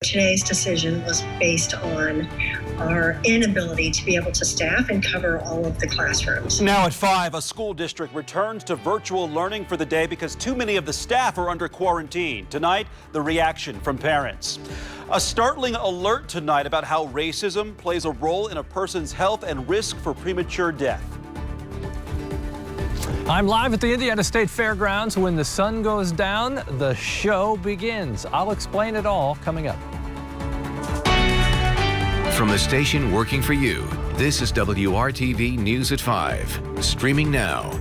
Today's decision was based on our inability to be able to staff and cover all of the classrooms. Now at 5, a school district returns to virtual learning for the day because too many of the staff are under quarantine. Tonight, the reaction from parents. A startling alert tonight about how racism plays a role in a person's health and risk for premature death. I'm live at the Indiana State Fairgrounds. When the sun goes down, the show begins. I'll explain it all coming up. From the station working for you, this is WRTV News at 5, streaming now.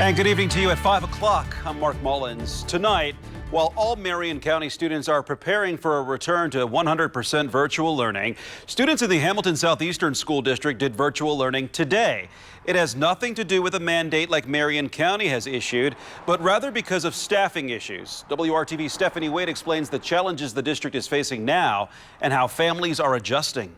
And good evening to you at 5 o'clock. I'm Mark Mullins. Tonight, while all Marion County students are preparing for a return to 100% virtual learning, students in the Hamilton Southeastern School District did virtual learning today. It has nothing to do with a mandate like Marion County has issued, but rather because of staffing issues. WRTV's Stephanie Wade explains the challenges the district is facing now and how families are adjusting.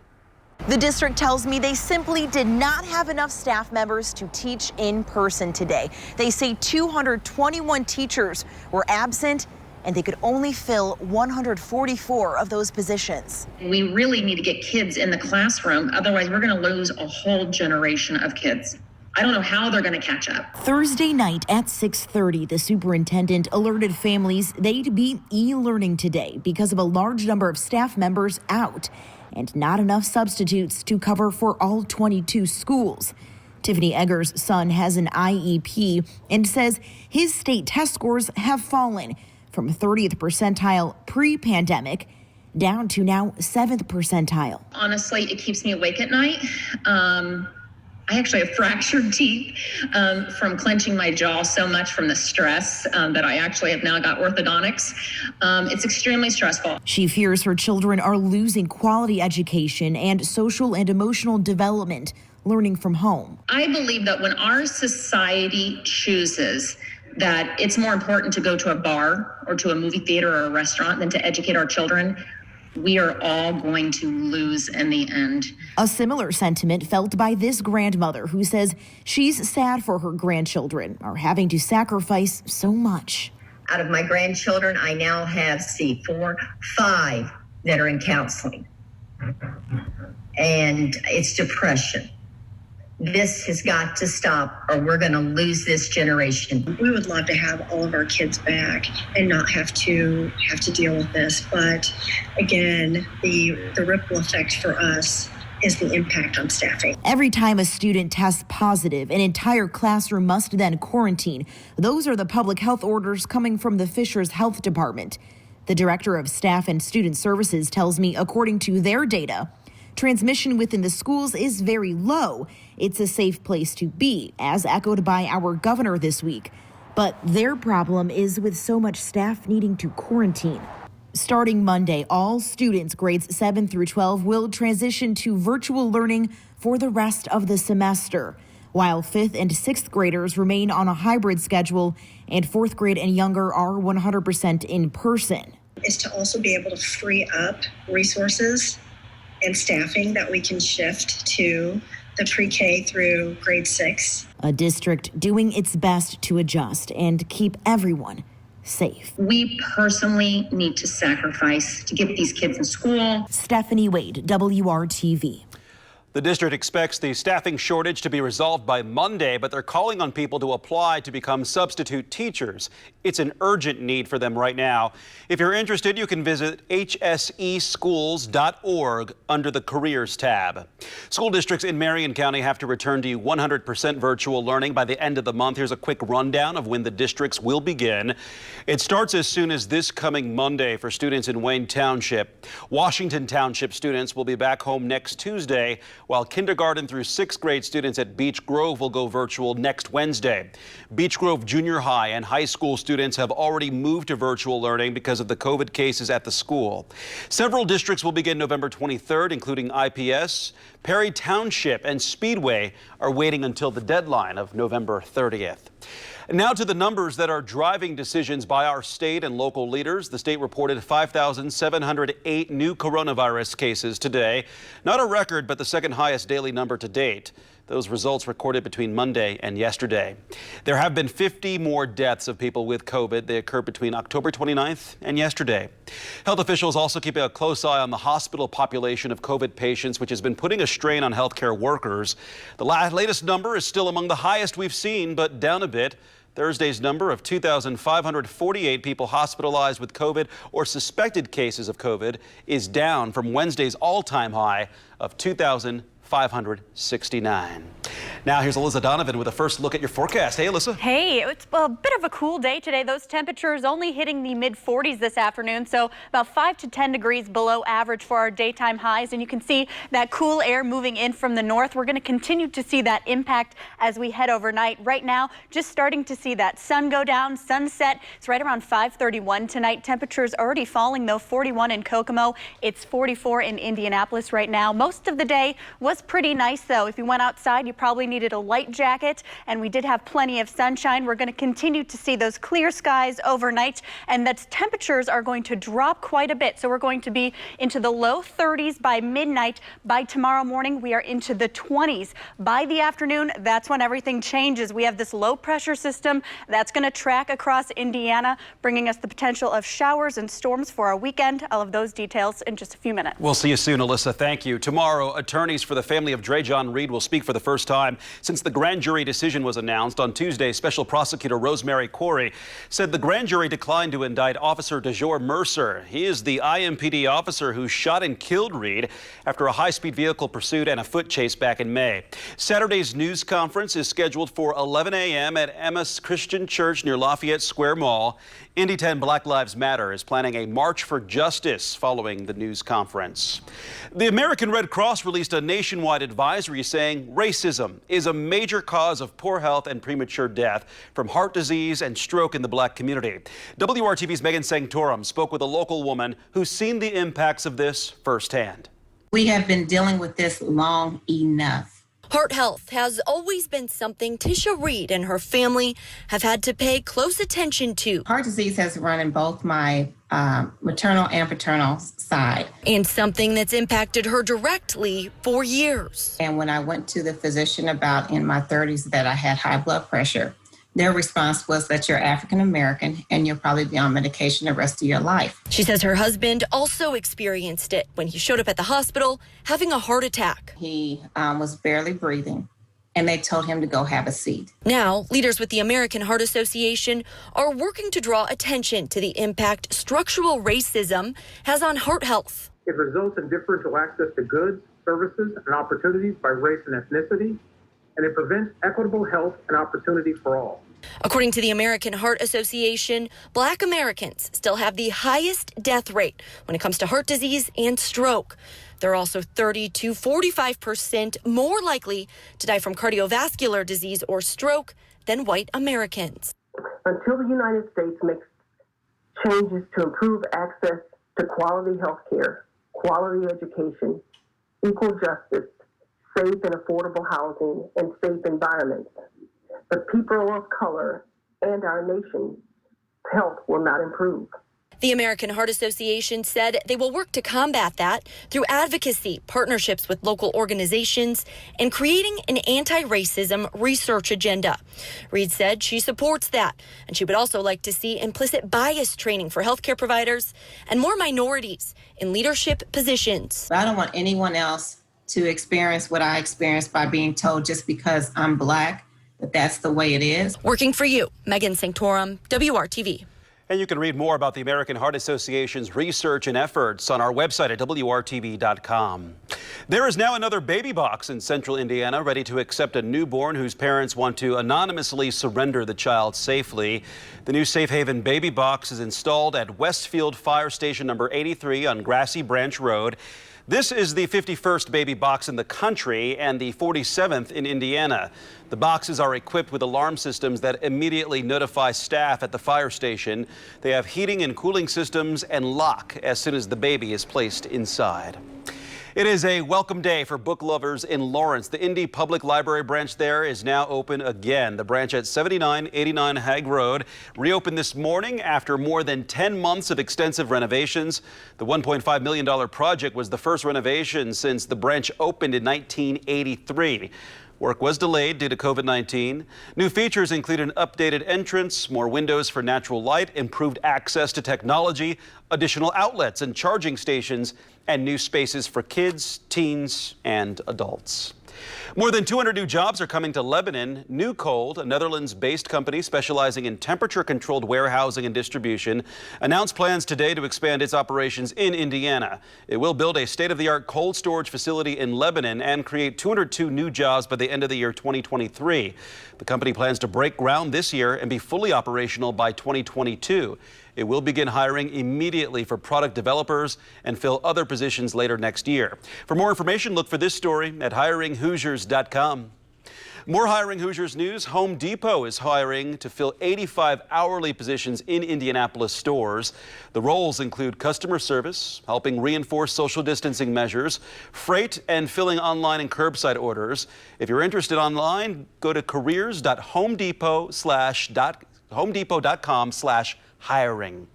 The district tells me they simply did not have enough staff members to teach in person today. They say 221 teachers were absent and they could only fill 144 of those positions. We really need to get kids in the classroom, otherwise we're going to lose a whole generation of kids. I don't know how they're going to catch up. Thursday night at 6:30, the superintendent alerted families they'd be e-learning today because of a large number of staff members out and not enough substitutes to cover for all 22 schools. Tiffany Egger's son has an IEP and says his state test scores have fallen from 30th percentile pre-pandemic down to now 7th percentile. Honestly, it keeps me awake at night. I actually have fractured teeth from clenching my jaw so much from the stress that I actually have now got orthodontics. It's extremely stressful. She fears her children are losing quality education and social and emotional development learning from home. I believe that when our society chooses that it's more important to go to a bar or to a movie theater or a restaurant than to educate our children, we are all going to lose in the end. A similar sentiment felt by this grandmother who says she's sad for her grandchildren are having to sacrifice so much. Out of my grandchildren, I now have, 5 that are in counseling. And it's depression. This has got to stop or we're going to lose this generation. We would love to have all of our kids back and not have to deal with this. But again, the ripple effect for us is the impact on staffing. Every time a student tests positive, an entire classroom must then quarantine. Those are the public health orders coming from the Fishers Health Department. The director of staff and student services tells me, according to their data, transmission within the schools is very low. It's a safe place to be, as echoed by our governor this week. But their problem is with so much staff needing to quarantine. Starting Monday, all students grades 7 through 12 will transition to virtual learning for the rest of the semester, while 5th and 6th graders remain on a hybrid schedule and 4th grade and younger are 100% in person. Is to also be able to free up resources and staffing that we can shift to the pre-K through grade 6. A district doing its best to adjust and keep everyone safe. We personally need to sacrifice to get these kids in school. Stephanie Wade, WRTV. The district expects the staffing shortage to be resolved by Monday, but they're calling on people to apply to become substitute teachers. It's an urgent need for them right now. If you're interested, you can visit hseschools.org under the Careers tab. School districts in Marion County have to return to 100% virtual learning by the end of the month. Here's a quick rundown of when the districts will begin. It starts as soon as this coming Monday for students in Wayne Township. Washington Township students will be back home next Tuesday, while kindergarten through 6th grade students at Beech Grove will go virtual next Wednesday. Beech Grove Junior High and high school students have already moved to virtual learning because of the COVID cases at the school. Several districts will begin November 23rd, including IPS. Perry Township and Speedway are waiting until the deadline of November 30th. Now to the numbers that are driving decisions by our state and local leaders. The state reported 5,708 new coronavirus cases today. Not a record, but the second highest daily number to date. Those results recorded between Monday and yesterday. There have been 50 more deaths of people with COVID. They occurred between October 29th and yesterday. Health officials also keeping a close eye on the hospital population of COVID patients, which has been putting a strain on healthcare workers. The latest number is still among the highest we've seen, but down a bit. Thursday's number of 2,548 people hospitalized with COVID or suspected cases of COVID is down from Wednesday's all-time high of 2,569. Now here's Alyssa Donovan with a first look at your forecast. Hey, Alyssa. Hey, it's a bit of a cool day today. Those temperatures only hitting the mid-40s this afternoon, so about 5 to 10 degrees below average for our daytime highs. And you can see that cool air moving in from the north. We're going to continue to see that impact as we head overnight. Right now, just starting to see that sun go down, sunset. It's right around 5:31 tonight. Temperatures already falling, though. 41 in Kokomo. It's 44 in Indianapolis right now. Most of the day was pretty nice, though. If you went outside, you probably needed a light jacket, and we did have plenty of sunshine. We're going to continue to see those clear skies overnight, and that temperatures are going to drop quite a bit. So we're going to be into the low 30s by midnight. By tomorrow morning, we are into the 20s. By the afternoon, that's when everything changes. We have this low pressure system that's going to track across Indiana, bringing us the potential of showers and storms for our weekend. I'll have those details in just a few minutes. We'll see you soon, Alyssa. Thank you. Tomorrow, attorneys for the family of Dre John Reed will speak for the first time since the grand jury decision was announced. On Tuesday, Special Prosecutor Rosemary Corey said the grand jury declined to indict Officer DeJour Mercer. He is the IMPD officer who shot and killed Reed after a high-speed vehicle pursuit and a foot chase back in May. Saturday's news conference is scheduled for 11 a.m. at Emma's Christian Church near Lafayette Square Mall. Indy 10 Black Lives Matter is planning a march for justice following the news conference. The American Red Cross released a nationwide advisory saying racism is a major cause of poor health and premature death from heart disease and stroke in the black community. WRTV's Megan Sanctorum spoke with a local woman who's seen the impacts of this firsthand. We have been dealing with this long enough. Heart health has always been something Tisha Reed and her family have had to pay close attention to. Heart disease has run in both my maternal and paternal side. And something that's impacted her directly for years. And when I went to the physician about in my 30s that I had high blood pressure, their response was that you're African American and you'll probably be on medication the rest of your life. She says her husband also experienced it when he showed up at the hospital having a heart attack. He was barely breathing, and they told him to go have a seat. Now, leaders with the American Heart Association are working to draw attention to the impact structural racism has on heart health. It results in differential access to goods, services, and opportunities by race and ethnicity, and it prevents equitable health and opportunity for all. According to the American Heart Association, Black Americans still have the highest death rate when it comes to heart disease and stroke. They're also 30 to 45% more likely to die from cardiovascular disease or stroke than white Americans. Until the United States makes changes to improve access to quality health care, quality education, equal justice, safe and affordable housing, and safe environments, the people of color and our nation's health will not improve. The American Heart Association said they will work to combat that through advocacy, partnerships with local organizations, and creating an anti-racism research agenda. Reed said she supports that, and she would also like to see implicit bias training for healthcare providers and more minorities in leadership positions. I don't want anyone else to experience what I experienced by being told just because I'm Black that that's the way it is. Working for you, Megan Sanctorum, WRTV. And you can read more about the American Heart Association's research and efforts on our website at WRTV.com. There is now another baby box in central Indiana ready to accept a newborn whose parents want to anonymously surrender the child safely. The new Safe Haven baby box is installed at Westfield Fire Station number 83 on Grassy Branch Road. This is the 51st baby box in the country and the 47th in Indiana. The boxes are equipped with alarm systems that immediately notify staff at the fire station. They have heating and cooling systems and lock as soon as the baby is placed inside. It is a welcome day for book lovers in Lawrence. The Indy Public Library branch there is now open again. The branch at 7989 Hague Road reopened this morning after more than 10 months of extensive renovations. The $1.5 million project was the first renovation since the branch opened in 1983. Work was delayed due to COVID-19. New features include an updated entrance, more windows for natural light, improved access to technology, additional outlets and charging stations, and new spaces for kids, teens, and adults. More than 200 new jobs are coming to Lebanon. New Cold, a Netherlands-based company specializing in temperature-controlled warehousing and distribution, announced plans today to expand its operations in Indiana. It will build a state-of-the-art cold storage facility in Lebanon and create 202 new jobs by the end of the year 2023. The company plans to break ground this year and be fully operational by 2022. It will begin hiring immediately for product developers and fill other positions later next year. For more information, look for this story at hiringhoosiers.com. More Hiring Hoosiers news. Home Depot is hiring to fill 85 hourly positions in Indianapolis stores. The roles include customer service, helping reinforce social distancing measures, freight, and filling online and curbside orders. If you're interested online, go to careers.homedepot.com/hiring.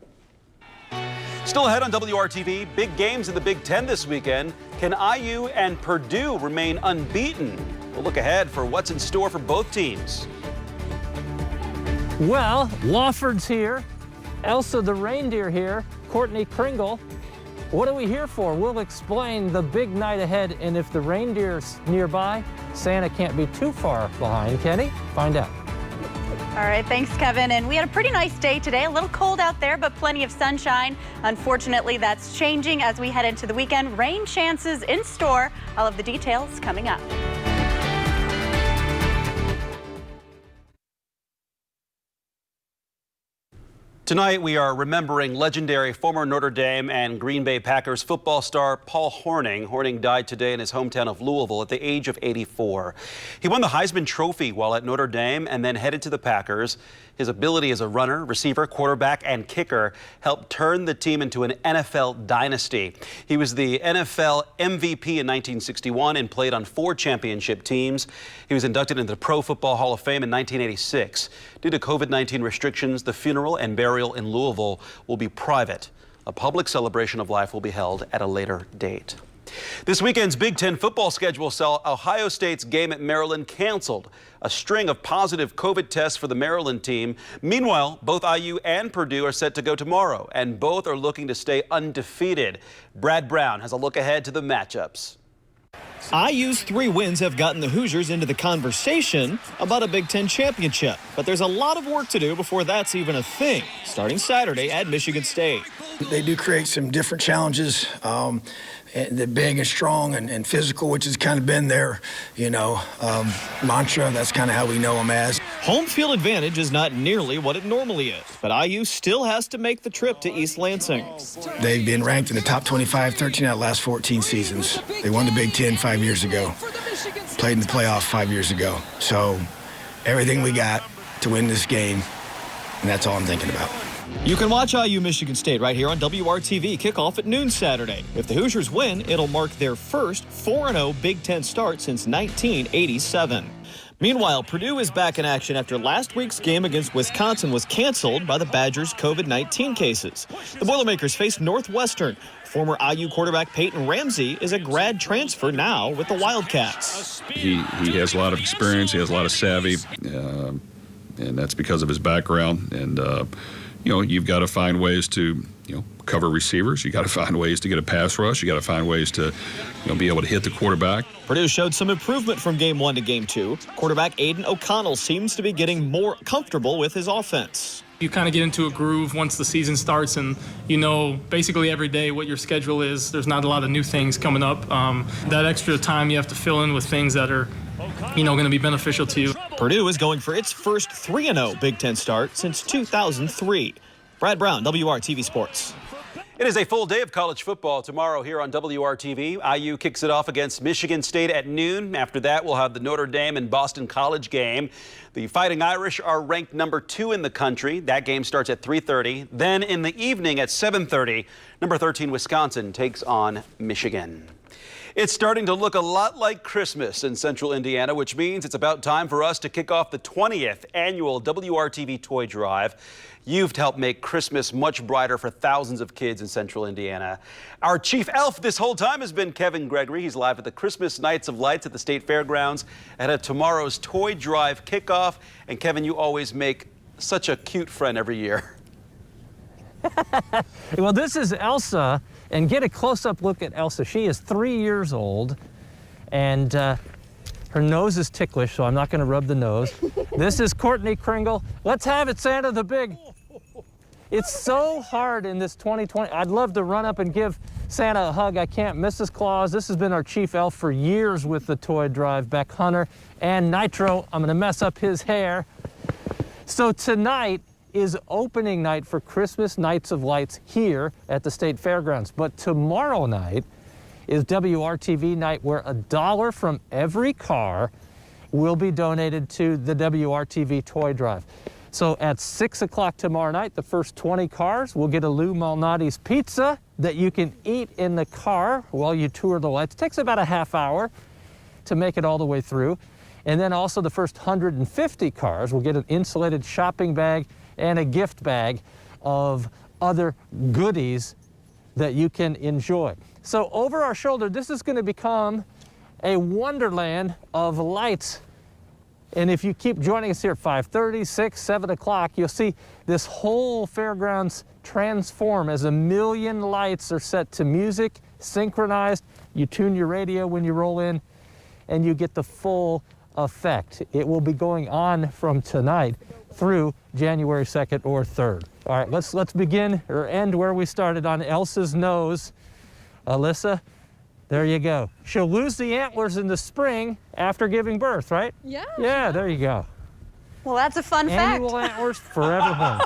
Still ahead on WRTV, big games in the Big Ten this weekend. Can IU and Purdue remain unbeaten? We'll look ahead for what's in store for both teams. Well, Wofford's here, Elsa the reindeer here, Courtney Kringle. What are we here for? We'll explain the big night ahead, and if the reindeer's nearby, Santa can't be too far behind. Kenny, find out. All right, thanks, Kevin. And we had a pretty nice day today. A little cold out there, but plenty of sunshine. Unfortunately, that's changing as we head into the weekend. Rain chances in store. All of the details coming up. Tonight, we are remembering legendary former Notre Dame and Green Bay Packers football star Paul Hornung. Hornung died today in his hometown of Louisville at the age of 84. He won the Heisman Trophy while at Notre Dame and then headed to the Packers. His ability as a runner, receiver, quarterback, and kicker helped turn the team into an NFL dynasty. He was the NFL MVP in 1961 and played on 4 championship teams. He was inducted into the Pro Football Hall of Fame in 1986. Due to COVID-19 restrictions, the funeral and burial in Louisville will be private. A public celebration of life will be held at a later date. This weekend's Big Ten football schedule saw Ohio State's game at Maryland canceled. A string of positive COVID tests for the Maryland team. Meanwhile, both IU and Purdue are set to go tomorrow, and both are looking to stay undefeated. Brad Brown has a look ahead to the matchups. IU's 3 wins have gotten the Hoosiers into the conversation about a Big Ten championship. But there's a lot of work to do before that's even a thing, starting Saturday at Michigan State. They do create some different challenges. They're big and strong and physical, which has kind of been their, mantra. That's kind of how we know them as. Home field advantage is not nearly what it normally is, but IU still has to make the trip to East Lansing. They've been ranked in the top 25, 13 out of the last 14 seasons. They won the Big Ten 5 years ago, played in the playoff 5 years ago. So everything we got to win this game, and that's all I'm thinking about. You can watch IU Michigan State right here on WRTV. Kickoff at noon Saturday. If the Hoosiers win, it'll mark their first 4-0 Big Ten start since 1987. Meanwhile, Purdue is back in action after last week's game against Wisconsin was canceled by the Badgers' COVID-19 cases. The Boilermakers face Northwestern. Former IU quarterback Peyton Ramsey is a grad transfer now with the Wildcats. He has a lot of experience. He has a lot of savvy, and that's because of his background. And you've got to find ways to, cover receivers. You got to find ways to get a pass rush. You got to find ways to, be able to hit the quarterback. Purdue showed some improvement from game 1 to game 2. Quarterback Aiden O'Connell seems to be getting more comfortable with his offense. You kind of get into a groove once the season starts, and basically every day what your schedule is. There's not a lot of new things coming up. That extra time you have to fill in with things that are going to be beneficial to you. Purdue is going for its first 3-0 Big Ten start since 2003. Brad Brown, WRTV Sports. It is a full day of college football tomorrow here on WRTV. IU kicks it off against Michigan State at noon. After that, we'll have the Notre Dame and Boston College game. The Fighting Irish are ranked number 2 in the country. That game starts at 3:30. Then in the evening at 7:30, number 13 Wisconsin takes on Michigan. It's starting to look a lot like Christmas in central Indiana, which means it's about time for us to kick off the 20th annual WRTV Toy Drive. You've helped make Christmas much brighter for thousands of kids in central Indiana. Our chief elf this whole time has been Kevin Gregory. He's live at the Christmas Nights of Lights at the State Fairgrounds ahead of tomorrow's Toy Drive kickoff. And Kevin, you always make such a cute friend every year. Well, this is Elsa, and get a close-up look at Elsa. She is 3 years old, and her nose is ticklish, so I'm not going to rub the nose. This is Courtney Kringle. Let's have it, Santa the Big. It's so hard in this 2020. I'd love to run up and give Santa a hug. I can't. Mrs. Claus, this has been our chief elf for years with the toy drive. Beck Hunter and Nitro. I'm going to mess up his hair. So tonight is opening night for Christmas Nights of Lights here at the State Fairgrounds. But tomorrow night is WRTV night, where $1 from every car will be donated to the WRTV Toy Drive. So at 6 o'clock tomorrow night, the first 20 cars will get a Lou Malnati's pizza that you can eat in the car while you tour the lights. It takes about a half hour to make it all the way through. And then also the first 150 cars will get an insulated shopping bag and a gift bag of other goodies that you can enjoy. So over our shoulder, this is going to become a wonderland of lights. And if you keep joining us here at 5:30, 6, 7 o'clock, you'll see this whole fairgrounds transform as 1 million lights are set to music, synchronized. You tune your radio when you roll in, and you get the full effect. It will be going on from tonight through January 2nd or 3rd. All right, let's begin or end where we started, on Elsa's nose. Alyssa, there you go. She'll lose the antlers in the spring after giving birth, right? Yeah. Yeah, there you go. Well, that's a fun fact. Annual antlers forever home.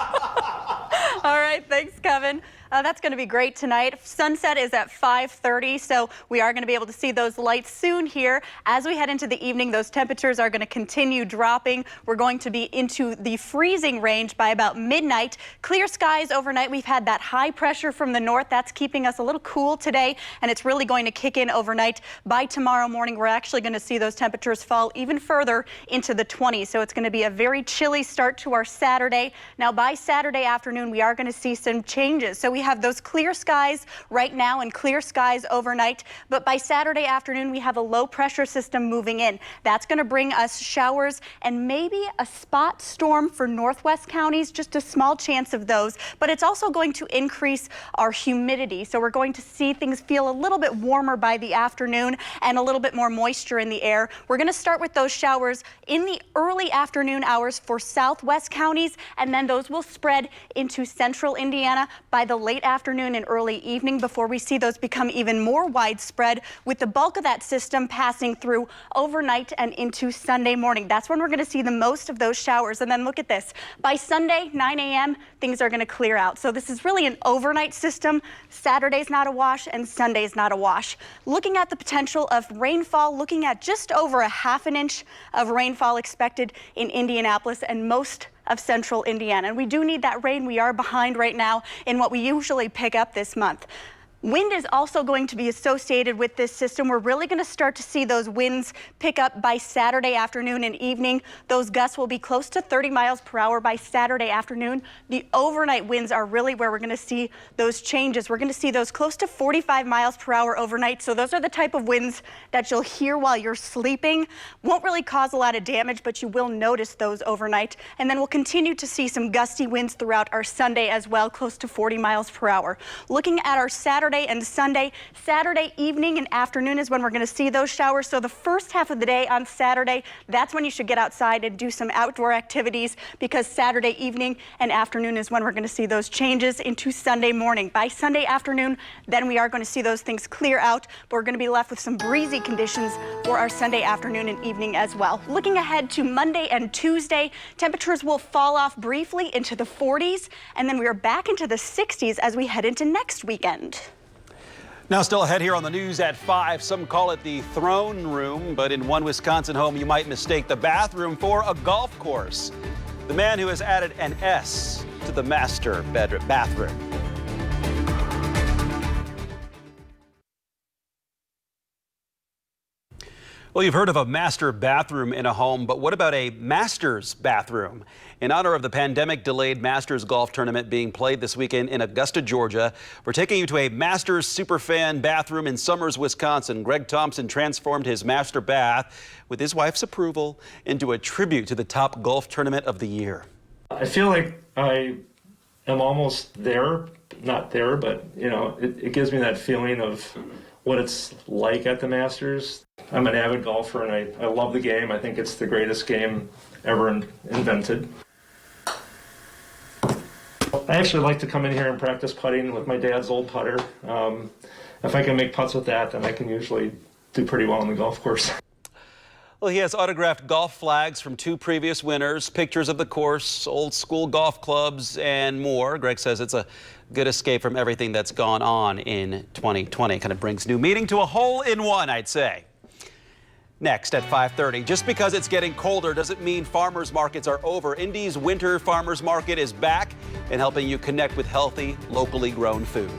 All right, thanks, Kevin. That's going to be great tonight. Sunset is at 5:30, so we are going to be able to see those lights soon here. As we head into the evening, those temperatures are going to continue dropping. We're going to be into the freezing range by about midnight. Clear skies overnight. We've had that high pressure from the north. That's keeping us a little cool today, and it's really going to kick in overnight. By tomorrow morning, we're actually going to see those temperatures fall even further into the 20s, so it's going to be a very chilly start to our Saturday. Now, by Saturday afternoon, we are going to see some changes. So we have those clear skies right now and clear skies overnight, but by Saturday afternoon we have a low pressure system moving in. That's going to bring us showers and maybe a spot storm for northwest counties, just a small chance of those, but it's also going to increase our humidity. So we're going to see things feel a little bit warmer by the afternoon and a little bit more moisture in the air. We're going to start with those showers in the early afternoon hours for southwest counties, and then those will spread into central Indiana by the late afternoon and early evening before we see those become even more widespread, with the bulk of that system passing through overnight and into Sunday morning. That's when we're going to see the most of those showers. And then look at this. By Sunday, 9 a.m., things are going to clear out. So this is really an overnight system. Saturday's not a wash and Sunday's not a wash. Looking at the potential of rainfall, looking at just over a ½ inch of rainfall expected in Indianapolis and most of central Indiana. And we do need that rain. We are behind right now in what we usually pick up this month. Wind is also going to be associated with this system. We're really going to start to see those winds pick up by Saturday afternoon and evening. Those gusts will be close to 30 miles per hour by Saturday afternoon. The overnight winds are really where we're going to see those changes. We're going to see those close to 45 miles per hour overnight. So those are the type of winds that you'll hear while you're sleeping. Won't really cause a lot of damage, but you will notice those overnight. And then we'll continue to see some gusty winds throughout our Sunday as well, close to 40 miles per hour. Looking at our Saturday and Sunday, Saturday evening and afternoon is when we're going to see those showers. So the first half of the day on Saturday, that's when you should get outside and do some outdoor activities, because Saturday evening and afternoon is when we're going to see those changes into Sunday morning. By Sunday afternoon, then we are going to see those things clear out, but we're going to be left with some breezy conditions for our Sunday afternoon and evening as well. Looking ahead to Monday and Tuesday, temperatures will fall off briefly into the 40s, and then we are back into the 60s as we head into next weekend. Now, still ahead here on the News at 5, some call it the throne room, but in one Wisconsin home, you might mistake the bathroom for a golf course. The man who has added an S to the master bathroom. Well, you've heard of a master bathroom in a home, but what about a master's bathroom? In honor of the pandemic-delayed Masters golf tournament being played this weekend in Augusta, Georgia, we're taking you to a Masters superfan bathroom in Summers, Wisconsin. Greg Thompson transformed his master bath, with his wife's approval, into a tribute to the top golf tournament of the year. I feel like I am almost there, not there, but it gives me that feeling of what it's like at the Masters. I'm an avid golfer and I love the game. I think it's the greatest game ever invented. I actually like to come in here and practice putting with my dad's old putter. If I can make putts with that, then I can usually do pretty well on the golf course. Well, he has autographed golf flags from 2 previous winners, pictures of the course, old school golf clubs, and more. Greg says it's a good escape from everything that's gone on in 2020. Kind of brings new meaning to a hole-in-one, I'd say. Next at 5:30, just because it's getting colder doesn't mean farmers markets are over. Indy's winter farmers market is back and helping you connect with healthy, locally grown food.